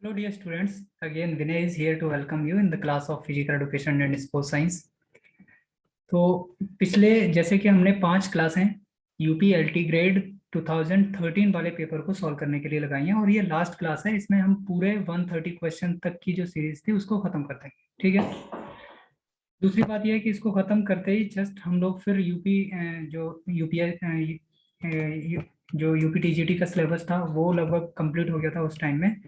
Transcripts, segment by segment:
Hello dear students, again Vinay is here to welcome you in the class of Physical Education and Sports Science। तो पिछले जैसे कि हमने 5 क्लासें UP LT grade 2013 वाले paper को सॉल्व करने के लिए लगाई हैं और ये लास्ट क्लास है। इसमें हम पूरे 130 क्वेश्चन तक की जो सीरीज थी उसको खत्म करते हैं, ठीक है। दूसरी बात यह है कि इसको खत्म करते ही जस्ट हम लोग फिर जो यूपी टीजीटी का सिलेबस था वो लगभग कंप्लीट हो गया था उस टाइम में,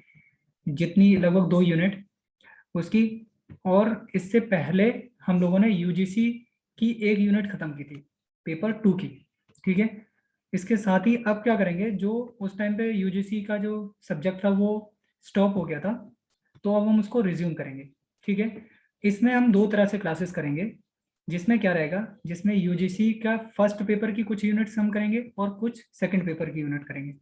जितनी लगभग 2 यूनिट उसकी। और इससे पहले हम लोगों ने यूजीसी की 1 यूनिट खत्म की थी, पेपर 2 की, ठीक है। इसके साथ ही अब क्या करेंगे, जो उस टाइम पे यूजीसी का जो सब्जेक्ट था वो स्टॉप हो गया था, तो अब हम उसको रिज्यूम करेंगे, ठीक है। इसमें हम 2 तरह से क्लासेस करेंगे, जिसमें क्या रहेगा, जिसमें यूजीसी का फर्स्ट पेपर की कुछ यूनिट्स हम करेंगे और कुछ सेकंड पेपर की यूनिट करेंगे,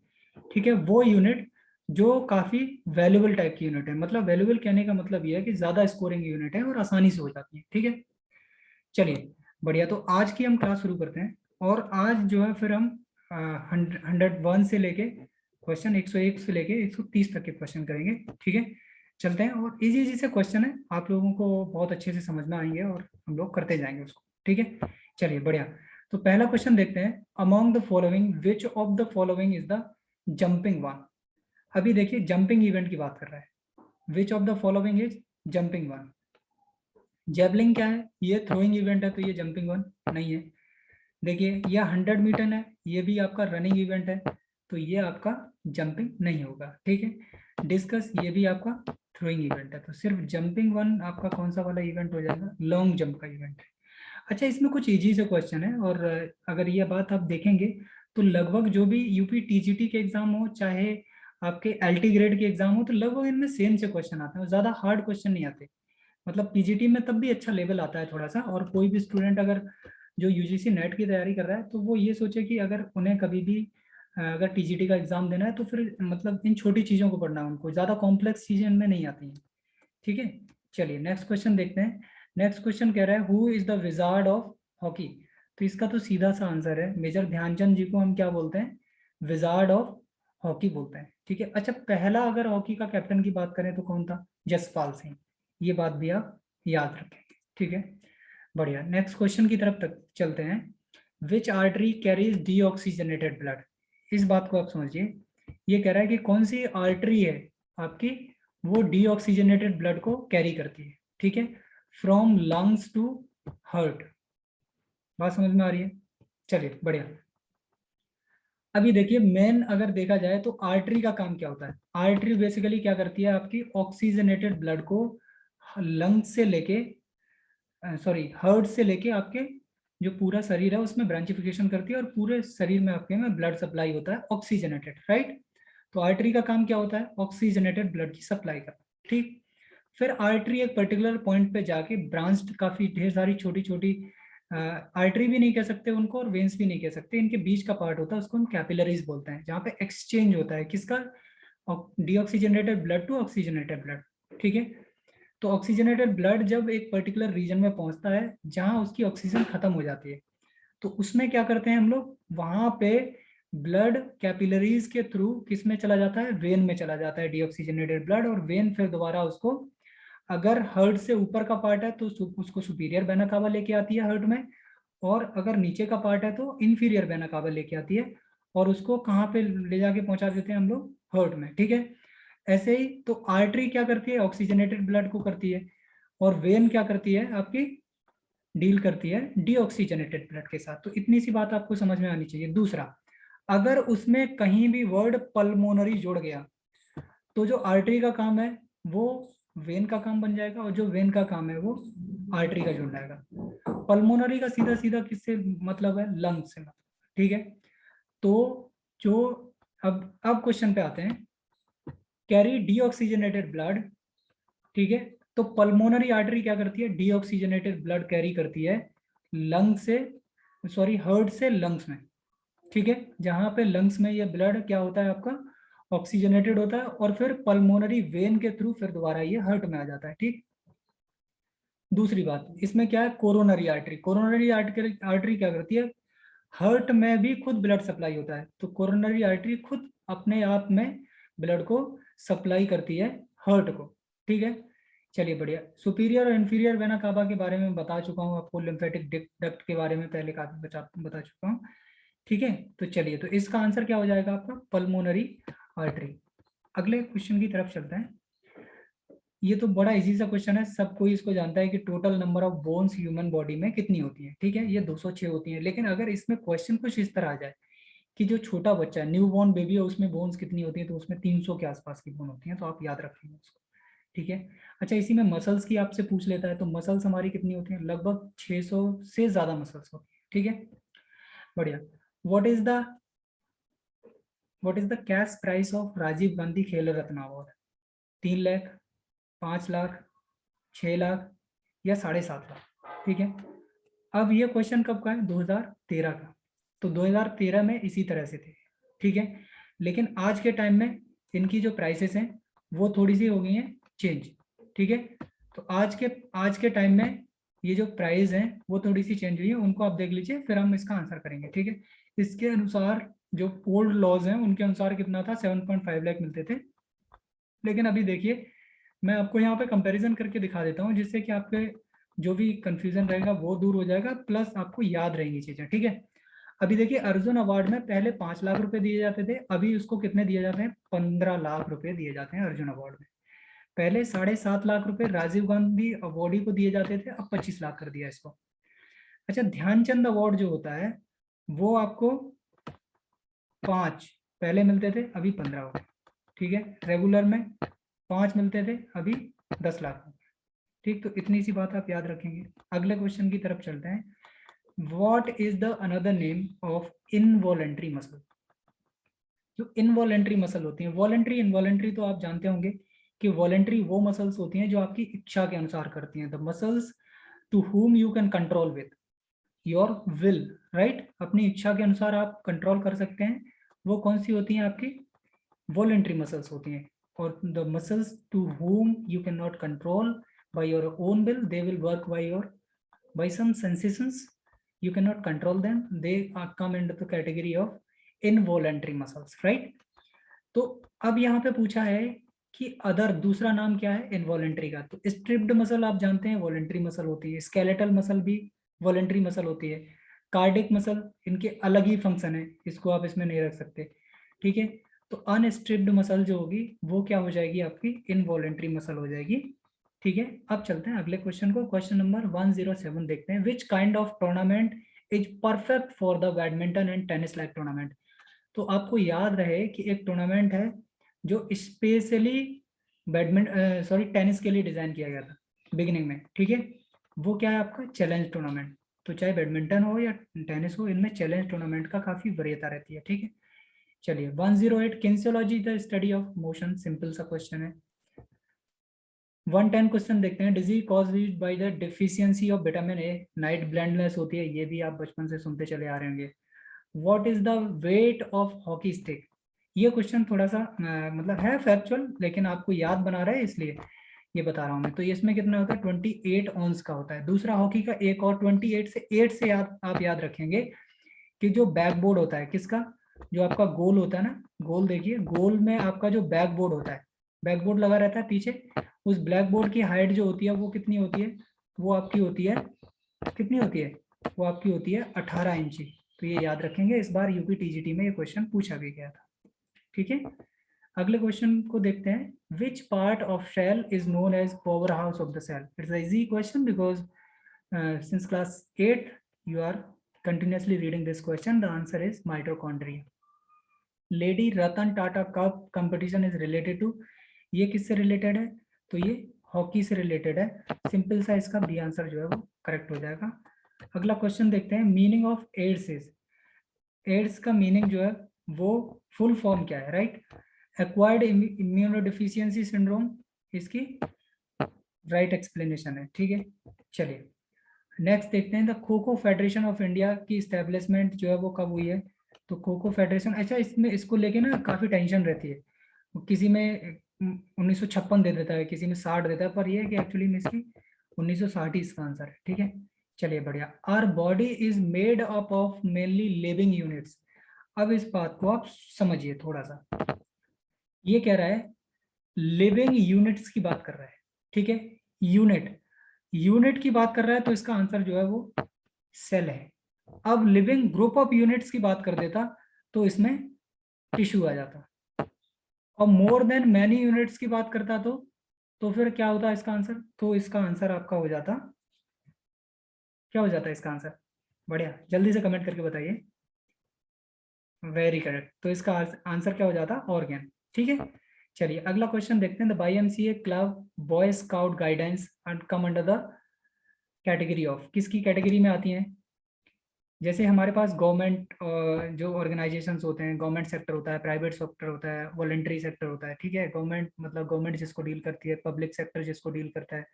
ठीक है। वो यूनिट जो काफी वैल्यूबल टाइप की यूनिट है, मतलब वैल्यूबल कहने का मतलब ये है कि ज्यादा स्कोरिंग यूनिट है और आसानी से हो जाती है, ठीक है। चलिए बढ़िया, तो आज की हम क्लास शुरू करते हैं। और आज जो है फिर हम 101 से लेके क्वेश्चन 101 से लेके 130 तक के क्वेश्चन करेंगे, ठीक है। चलते हैं, और इजी इजी से क्वेश्चन है, आप लोगों को बहुत अच्छे से समझ में आएंगे और हम लोग करते जाएंगे उसको, ठीक है। चलिए बढ़िया, तो पहला क्वेश्चन देखते हैं। Among the following which of the following is the jumping one. अभी देखिए जंपिंग इवेंट की बात कर रहा है, which of the following is jumping one. Javelin क्या है, ये थ्रोइंग इवेंट है, तो ये जंपिंग वन नहीं है। देखिए यह 100 मीटर है, ये भी आपका रनिंग इवेंट है, तो ये आपका जंपिंग नहीं होगा, ठीक है। डिस्कस ये भी आपका थ्रोइंग इवेंट है, तो सिर्फ जंपिंग वन आपका कौन सा वाला इवेंट हो जाएगा, लॉन्ग जंप का इवेंट है। अच्छा, इसमें कुछ इजी से क्वेश्चन है, और अगर ये बात आप देखेंगे तो लगभग जो भी यूपी टीजीटी के एग्जाम हो, चाहे आपके एलटी ग्रेड के एग्जाम हो, तो लगभग इनमें सेम से क्वेश्चन आते हैं, ज्यादा हार्ड क्वेश्चन नहीं आते। मतलब पीजीटी में तब भी अच्छा लेवल आता है थोड़ा सा, और कोई भी स्टूडेंट अगर जो यूजीसी नेट की तैयारी कर रहा है, तो वो ये सोचे कि अगर उन्हें कभी भी अगर टीजीटी का एग्जाम देना है, तो फिर मतलब इन छोटी चीजों को पढ़ना है, उनको ज्यादा कॉम्प्लेक्स चीजें इनमें नहीं आती हैं, ठीक है। चलिए नेक्स्ट क्वेश्चन देखते हैं। नेक्स्ट क्वेश्चन कह रहा है who is the wizard of hockey. तो इसका तो सीधा सा आंसर है, मेजर ध्यानचंद जी को हम क्या बोलते हैं, विजार्ड ऑफ हॉकी बोलते हैं, ठीक है। अच्छा, पहला अगर हॉकी का कैप्टन की बात करें तो कौन था, जसपाल सिंह। ये बात भी आप याद रखेंगे, ठीक है। बढ़िया, नेक्स्ट क्वेश्चन की तरफ तक चलते हैं। विच आर्टरी कैरीज डीऑक्सीजनेटेड ब्लड। इस बात को आप समझिए, ये कह रहा है कि कौन सी आर्टरी है आपकी, वो डीऑक्सीजनेटेड ब्लड को कैरी करती है, ठीक है, फ्रॉम लंग्स टू हार्ट। बात समझ में आ रही है। चलिए बढ़िया, अभी देखिए मेन अगर देखा जाए तो आर्टरी का काम क्या होता है। आर्टरी बेसिकली क्या करती है, आपकी ऑक्सीजनेटेड ब्लड को लंग्स से लेके सॉरी हार्ट से लेके आपके जो पूरा शरीर है उसमें ब्रांचिफिकेशन करती है, और पूरे शरीर में आपके में ब्लड सप्लाई होता है ऑक्सीजनेटेड, राइट। तो आर्टरी का काम क्या होता है, ऑक्सीजनेटेड ब्लड की सप्लाई करना, ठीक। फिर आर्टरी एक पर्टिकुलर पॉइंट पे जाके ब्रांच्ड काफी ढेर सारी छोटी छोटी, आर्टरी भी नहीं कह सकते उनको और वेन्स भी नहीं कह सकते, इनके बीच का पार्ट होता है, उसको हम कैपिलरीज बोलते हैं, जहाँ पे एक्सचेंज होता है किसका, deoxygenated blood to oxygenated blood, ठीक है। तो ऑक्सीजनेटेड ब्लड जब एक पर्टिकुलर रीजन में पहुंचता है जहां उसकी ऑक्सीजन खत्म हो जाती है, तो उसमें क्या करते हैं हम लोग, वहां पे ब्लड कैपिलरीज के थ्रू किस में चला जाता है, वेन में चला जाता है डीऑक्सीजनेटेड ब्लड, और वेन फिर दोबारा उसको, अगर हार्ट से ऊपर का पार्ट है तो उसको सुपीरियर वेना कावा लेके आती है हार्ट में, और अगर नीचे का पार्ट है तो इंफीरियर वेना कावा लेके आती है, और उसको कहाँ पे ले जाके पहुंचा देते हैं हम लोग, हार्ट में, ठीक है। ऐसे ही तो आर्टरी क्या करती है, ऑक्सीजनेटेड ब्लड को करती है, और वेन क्या करती है आपकी, डील करती है डीऑक्सीजनेटेड ब्लड के साथ। तो इतनी सी बात आपको समझ में आनी चाहिए। दूसरा, अगर उसमें कहीं भी वर्ड पल्मोनरी जोड़ गया, तो जो आर्टरी का काम है वो वेन का काम बन जाएगा, और जो वेन का काम है वो आर्टरी का जुड़ जाएगा। पल्मोनरी का सीधा सीधा किससे मतलब है, लंग से मतलब, ठीक है। तो जो अब क्वेश्चन पे आते हैं, कैरी डीऑक्सीजनेटेड ब्लड, ठीक है। तो पल्मोनरी आर्टरी क्या करती है, डीऑक्सीजनेटेड ब्लड कैरी करती है लंग से, सॉरी हार्ट से लंग्स में, ठीक है। जहां पे लंग्स में ये ब्लड क्या होता है आपका, ऑक्सीजनेटेड होता है, और फिर पल्मोनरी वेन के थ्रू फिर दोबारा ये हार्ट में आ जाता है, ठीक। दूसरी बात इसमें क्या है, coronary artery. Coronary artery artery क्या करती है, हार्ट में भी खुद ब्लड सप्लाई होता है, तो कोरोनरी आर्टरी खुद अपने आप में ब्लड को सप्लाई करती है हर्ट को, ठीक है। चलिए बढ़िया। सुपीरियर और इन्फीरियर वेना कावा के बारे में बता चुका हूँ आपको, लिम्फेटिक डक्ट के बारे में पहले काफी बता चुका हूँ, ठीक है। तो चलिए, तो इसका आंसर क्या हो जाएगा आपका, पल्मोनरी आर्टरी। अगले क्वेश्चन की तरफ चलते हैं। ये तो बड़ा इजी सा क्वेश्चन है, सब कोई इसको जानता है कि total number of bones human body में कितनी होती है, ठीक है, ये 206 होती है। लेकिन अगर इसमें क्वेश्चन कुछ इस तरह आ जाए कि जो छोटा बच्चा है, न्यू बॉर्न बेबी है, उसमें बोन्स कितनी होती है, तो उसमें 300 के आसपास की बोन होती है, तो आप याद रखेंगे उसको, ठीक है। अच्छा, इसी में मसल्स की आपसे पूछ लेता है, तो मसल्स हमारी कितनी होती है, लगभग 600 से ज्यादा मसल्स होती है, ठीक है, बढ़िया। What is the what is the cash price of Rajiv Gandhi Khel Ratna award, 3 lakh, 5 lakh, 6 lakh या 7.5 लाख, ठीक है। अब ये क्वेश्चन कब का है, 2013 का। तो 2013 में इसी तरह से थे, ठीक है। लेकिन आज के टाइम में इनकी जो प्राइसेस हैं वो थोड़ी सी हो गई हैं चेंज, ठीक है। तो आज के टाइम में ये जो प्राइस हैं वो थोड़ी सी चेंज हुई है, उनको आप देख लीजिए, फिर हम इसका आंसर करेंगे, ठीक है। इसके अनुसार जो ओल्ड लॉज हैं उनके अनुसार कितना था, 7.5 लाख मिलते थे। लेकिन अभी देखिए, मैं आपको यहाँ पे कंपैरिजन करके दिखा देता हूँ, जिससे कि आपके जो भी कंफ्यूजन रहेगा वो दूर हो जाएगा, प्लस आपको याद रहेंगी चीजें, ठीक है। अभी देखिए, अर्जुन अवार्ड में पहले 5 लाख रुपए दिए जाते थे, अभी उसको कितने दिए जाते हैं, 15 लाख रुपए दिए जाते हैं अर्जुन अवार्ड में। पहले 7.5 लाख रुपए राजीव गांधी अवार्डी को दिए जाते थे, अब 25 लाख कर दिया इसको। अच्छा, ध्यानचंद अवार्ड जो होता है वो आपको 5 पहले मिलते थे, अभी 15 हो गए, ठीक है। रेगुलर में 5 मिलते थे, अभी 10 लाख हो गए, ठीक। तो इतनी सी बात आप याद रखेंगे। अगले क्वेश्चन की तरफ चलते हैं। What is the another name of involuntary muscle. जो इनवॉलेंट्री मसल होती है, वॉलेंट्री इनवॉलेंट्री तो आप जानते होंगे कि वॉलेंट्री वो मसल्स होती हैं जो आपकी इच्छा के अनुसार करती हैं, the muscles to whom you can control with your will, right, अपनी इच्छा के अनुसार आप कंट्रोल कर सकते हैं, वो कौन सी होती हैं, आपकी वॉलेंट्री मसल्स होती हैं। और the muscles to whom you can not control by your own will, they will work by some sensations, you cannot control them, they come into the category of involuntary muscles, right। तो अब यहाँ पे पूछा है कि other दूसरा नाम क्या है इनवॉलेंट्री का, तो स्ट्रिप्ड मसल आप जानते हैं वॉलेंट्री मसल होती है, स्केलेटल मसल भी वॉलेंट्री मसल होती है, कार्डिक मसल इनके अलग ही फंक्शन है, इसको आप इसमें नहीं रख सकते, ठीक है। तो अनस्ट्रिप्ड मसल जो होगी वो क्या हो जाएगी, आपकी इनवॉलेंट्री मसल हो जाएगी, ठीक है। अब चलते हैं अगले क्वेश्चन को, क्वेश्चन नंबर 107 देखते हैं। Which kind of tournament is perfect for the badminton and tennis like tournament. तो आपको याद रहे कि एक टूर्नामेंट है जो स्पेशली टेनिस के लिए डिजाइन किया गया था बिगिनिंग में, ठीक है। वो क्या है आपका, चैलेंज टूर्नामेंट। तो चाहे बैडमिंटन हो या टेनिस हो, इनमें चैलेंज टूर्नामेंट का काफी वरीयता रहती है, ठीक है। चलिए 108, kinesiology the study of motion, simple सा क्वेश्चन है। 110 क्वेश्चन देखते हैं। Disease caused by the deficiency of vitamin A, night blindness होती है, ये भी आप बचपन से सुनते चले आ रहे होंगे। What is the weight of hockey stick. ये क्वेश्चन थोड़ा सा मतलब है फैक्चुअल, लेकिन आपको याद बना रहा है इसलिए ये बता रहा हूँ मैं। तो इसमें कितना होता है, 28 ऑन्स का होता है। दूसरा हॉकी का एक और 28 से 8 से आप याद रखेंगे कि जो बैकबोर्ड होता है किसका, जो आपका गोल होता है ना, गोल देखिए, गोल में आपका जो बैकबोर्ड होता है, बैकबोर्ड लगा रहता है पीछे, उस ब्लैक बोर्ड की हाइट जो होती है वो कितनी होती है, वो आपकी होती है, कितनी होती है, वो आपकी होती है 18 इंची। तो ये याद रखेंगे, इस बार यूपी टीजीटी में ये क्वेश्चन पूछा भी गया था, ठीक है। अगले क्वेश्चन को देखते हैं। Which part of shell is known as power house of the cell. It's easy question because since class 8 you are continuously reading this question. The answer is mitochondria. Lady Ratan Tata cup competition is related to, ये किससे related है, तो ये hockey से related है। Simple सा इसका B answer जो है वो करेक्ट हो जाएगा। अगला क्वेश्चन देखते हैं। Meaning of AIDS is, AIDS का मीनिंग जो है वो फुल फॉर्म क्या है, राइट। एक्वायर्ड इम्यूनोडेफिशिएंसी सिंड्रोम इसकी राइट एक्सप्लेनेशन है, ठीक है। चलिए नेक्स्ट देखते हैं। The kho kho federation of India की स्टैब्लिशमेंट जो है वो कब हुई है, तो खो खो फेडरेशन, अच्छा इसमें इसको लेके ना काफी टेंशन रहती है, किसी में 1956 दे देता है, किसी में 60 देता है, पर ये है कि एक्चुअली में इसकी 1960 ही इसका आंसर है, ठीक है। चलिए बढ़िया। Our body is made up of mainly living units. अब इस बात को आप समझिए थोड़ा सा, ये कह रहा है लिविंग यूनिट्स की बात कर रहा है, ठीक है, यूनिट की बात कर रहा है, तो इसका आंसर जो है वो सेल है। अब लिविंग ग्रुप ऑफ यूनिट्स की बात कर देता तो इसमें टिश्यू आ जाता, और मोर देन मैनी यूनिट्स की बात करता तो फिर क्या होता इसका आंसर? तो इसका आंसर आपका हो जाता, क्या हो जाता है इसका आंसर? बढ़िया, जल्दी से कमेंट करके बताइए। वेरी करेक्ट, तो इसका आंसर क्या हो जाता? ऑर्गन। ठीक है, चलिए अगला क्वेश्चन देखते हैं। The YMCA club boy scout guidance and come under the category of, किसकी कैटेगरी में आती हैं? जैसे हमारे पास गवर्नमेंट जो ऑर्गेनाइजेशंस होते हैं, गवर्नमेंट सेक्टर होता है, प्राइवेट सेक्टर होता है, वॉलंटरी सेक्टर होता है, ठीक है, गवर्नमेंट मतलब गवर्नमेंट जिसको डील करती है, पब्लिक सेक्टर जिसको डील करता है,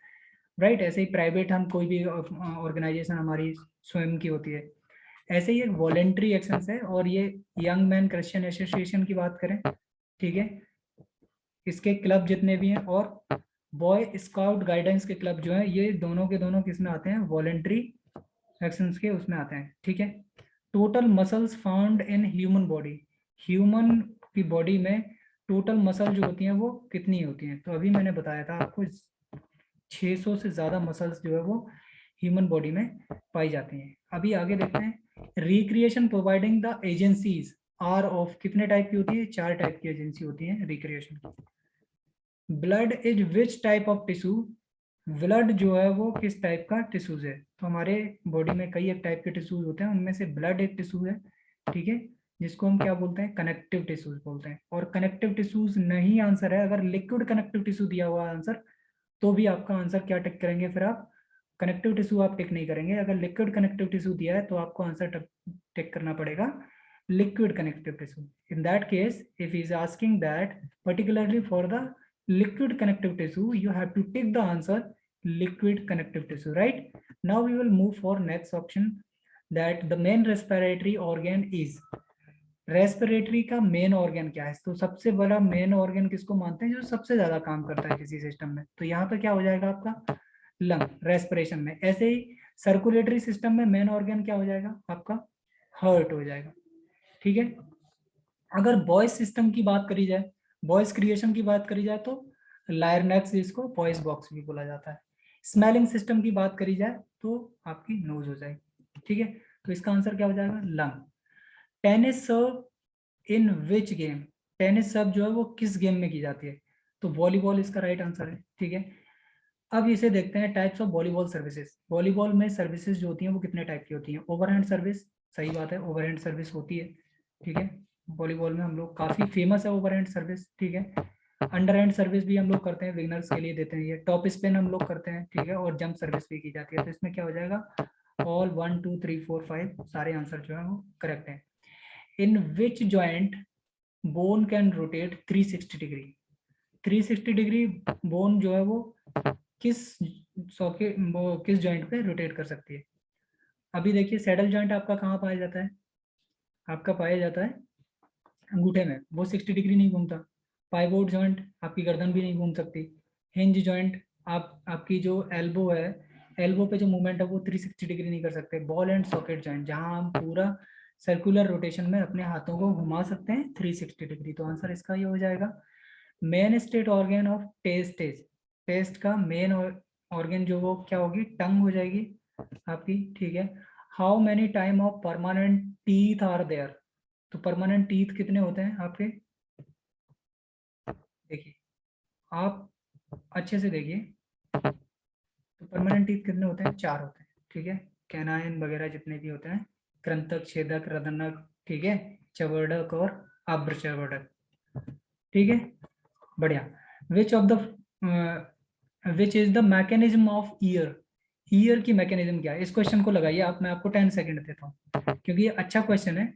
राइट। ऐसे ही प्राइवेट हम कोई भी ऑर्गेनाइजेशन हमारी स्वयं की होती है, ऐसे ही एक वॉलंटरी एक्शंस है। और ये यंग मैन क्रिश्चियन एसोसिएशन की बात करें, ठीक है, इसके क्लब जितने भी हैं, और बॉय स्काउट गाइडेंस के क्लब जो है, ये दोनों के दोनों किस में आते हैं? वॉलंटरी एक्शंस के उसमें आते हैं, ठीक है। Total muscles found in human body, human की बॉडी में टोटल मसल जो होती हैं वो कितनी होती हैं? तो अभी मैंने बताया था आपको 600 से ज्यादा मसल्स जो है वो ह्यूमन बॉडी में पाई जाती हैं। अभी आगे देखते हैं, recreation providing the agencies are of, कितने टाइप की होती है? 4 टाइप की एजेंसी होती है रिक्रिएशन की। Blood is which type of tissue, blood जो है वो किस टाइप का टिश्यूज है? तो हमारे बॉडी में कई एक टाइप के टिश्यूज होते हैं, उनमें से ब्लड एक टिश्यू है, ठीक है, जिसको हम क्या बोलते हैं? कनेक्टिव टिश्यूज बोलते हैं। और कनेक्टिव टिश्यूज नहीं आंसर है, अगर लिक्विड कनेक्टिव टिश्यू दिया हुआ आंसर तो भी आपका आंसर क्या टिक करेंगे? फिर आप कनेक्टिव टिश्यू आप टिक नहीं करेंगे। अगर लिक्विड कनेक्टिव टिश्यू दिया है तो आपको आंसर टिक करना पड़ेगा liquid connective tissue. In that case if is asking that particularly for the liquid connective tissue, you have to take the answer liquid connective tissue, right? Now we will move for next option, that the main respiratory organ is, respiratory का main organ क्या है? तो सबसे बड़ा main organ किसको मानते हैं, जो सबसे ज्यादा काम करता है किसी सिस्टम में? तो यहाँ पे क्या हो जाएगा आपका? लंग, रेस्पिरेशन में। ऐसे ही सर्कुलेटरी सिस्टम में मेन ऑर्गन क्या हो जाएगा आपका? हार्ट हो जाएगा, ठीक है। अगर वॉइस सिस्टम की बात करी जाए, वॉइस क्रिएशन की बात करी जाए, तो लायरनेक्स, जिसको वॉइस बॉक्स भी बोला जाता है। स्मेलिंग सिस्टम की बात करी जाए तो आपकी नोज हो जाएगी, ठीक है। तो इसका आंसर क्या हो जाएगा? लंग। Tennis serve in which game, tennis serve जो है वो किस गेम में की जाती है? तो वॉलीबॉल इसका राइट आंसर है, ठीक है। अब इसे देखते हैं types of volleyball services. Volleyball में सर्विसेज जो होती हैं वो कितने टाइप की होती हैं? ओवरहैंड सर्विस, सही बात है, ओवरहैंड सर्विस होती है, ठीक है। वॉलीबॉल में हम लोग काफी फेमस है ओवरहैंड सर्विस, ठीक है। अंडरहैंड सर्विस भी हम लोग करते हैं, बिगिनर्स के लिए देते हैं ये। टॉप स्पिन हम लोग करते हैं, ठीक है, और जंप सर्विस भी की जाती है। तो इसमें क्या हो जाएगा? ऑल 1 2 3 4 5 सारे आंसर जो है वो करेक्ट है। In which joint bone can rotate 360 degree, 360 degree bone जो है वो किस सॉकेट, वो किस जॉइंट पे रोटेट कर सकती है? अभी देखिए, सैडल जॉइंट आपका कहाँ पाया जाता है? आपका पाया जाता है अंगूठे में, वो 60 डिग्री नहीं घूमता। पाइवोट जॉइंट, आपकी गर्दन भी नहीं घूम सकती। हिंज जॉइंट, आपकी जो एल्बो है, एल्बो पे जो मूवमेंट है वो 360 डिग्री नहीं कर सकते। बॉल एंड सॉकेट जॉइंट, जहां हम पूरा सर्कुलर रोटेशन में अपने हाथों को घुमा सकते हैं 360 डिग्री। तो आंसर इसका ये हो जाएगा। Main state organ of taste is, taste का मेन ऑर्गन जो वो क्या होगी? टंग हो जाएगी आपकी, ठीक है। How many time of permanent teeth are there, तो परमानेंट टीथ कितने होते हैं आपके? देखिए, आप अच्छे से देखिए, तो परमानेंट टीथ कितने होते हैं? 4 होते हैं, ठीक है। कैनाइन वगैरह जितने भी होते हैं, कृंतक, छेदक, रदनक, ठीक है, चवर्डक और अब्रचवर्डक, ठीक है, बढ़िया। Which of the which is the mechanism of year, year की मैकेनिज्म क्या है? इस क्वेश्चन को लगाइए आप, मैं आपको 10 सेकंड देता हूँ, क्योंकि ये अच्छा क्वेश्चन है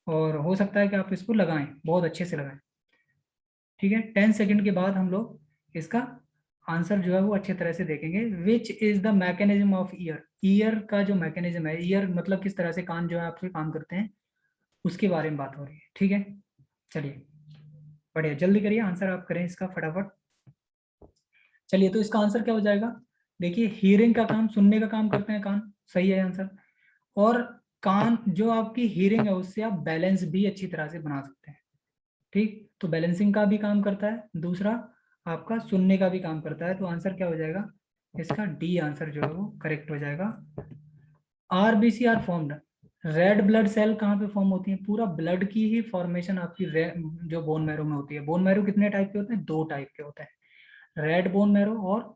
और हो सकता है कि आप इसको लगाएं, बहुत अच्छे से लगाएं, ठीक है। 10 सेकंड के बाद हम लोग इसका आंसर जो है वो अच्छे तरह से देखेंगे। Which is the mechanism of year, year का जो मैकेनिज्म है, ईयर मतलब किस तरह से कान जो है आपके काम करते हैं, उसके बारे में बात हो रही है, ठीक है। चलिए बढ़िया, जल्दी करिए, आंसर आप करें इसका फटाफट। चलिए, तो इसका आंसर क्या हो जाएगा? देखिए, हियरिंग का काम, सुनने का काम करते हैं कान, सही है आंसर। और कान जो आपकी हियरिंग है उससे आप बैलेंस भी अच्छी तरह से बना सकते हैं, ठीक। तो बैलेंसिंग का भी काम करता है। दूसरा, आपका सुनने का भी काम करता है। तो आंसर क्या हो जाएगा इसका? डी आंसर जो है वो करेक्ट हो जाएगा। RBC are formed, red blood cell कहाँ पे फॉर्म होती है? पूरा ब्लड की ही फॉर्मेशन आपकी जो बोन मैरो में होती है। बोन मैरो कितने टाइप के होते हैं? 2 टाइप के होते हैं, रेड बोन मैरो और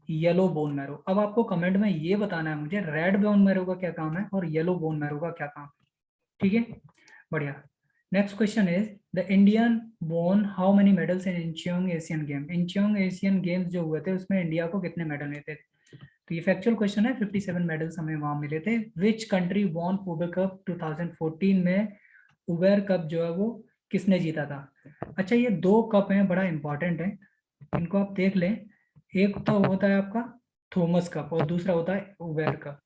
येलो बोन मैरो। अब आपको कमेंट में ये बताना है मुझे रेड बोन मैरो का क्या काम है और येलो बोन मैरो का क्या काम है। ठीक है, बढ़िया। Next question is the Indian won how many medals in Incheon Asian game. Incheon Asian games जो हुए थे उसमें इंडिया को कितने मेडल मिले थे? तो ये फैक्चुअल क्वेश्चन है। 57 मेडल्स हमें वहां मिले थे। Which country won Uber cup 2014 में? उबेर कप जो है वो किसने जीता था? अच्छा, ये 2 कप हैं, बड़ा इंपॉर्टेंट है, इनको आप देख लें। एक तो होता है आपका थॉमस कप और दूसरा होता है उबेर कप।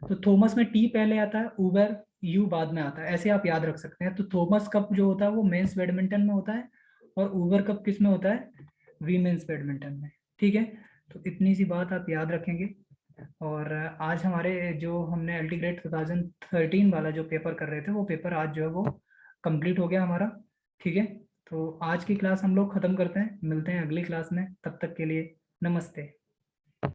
तो थॉमस में टी पहले आता है, उबेर यू बाद में आता है, ऐसे आप याद रख सकते हैं। तो थॉमस कप जो होता है वो मेंस बैडमिंटन में होता है और उबर कप किस में होता है? वीमेंस बैडमिंटन में। ठीक है, तो इतनी सी बात आप याद रखेंगे। और आज हमारे जो हमने अल्टीग्रेड 2013 वाला जो पेपर कर रहे थे वो पेपर आज जो है वो कंप्लीट हो गया हमारा। ठीक है, तो आज की क्लास हम लोग खत्म करते हैं, मिलते हैं अगली क्लास में, तब तक के लिए नमस्ते।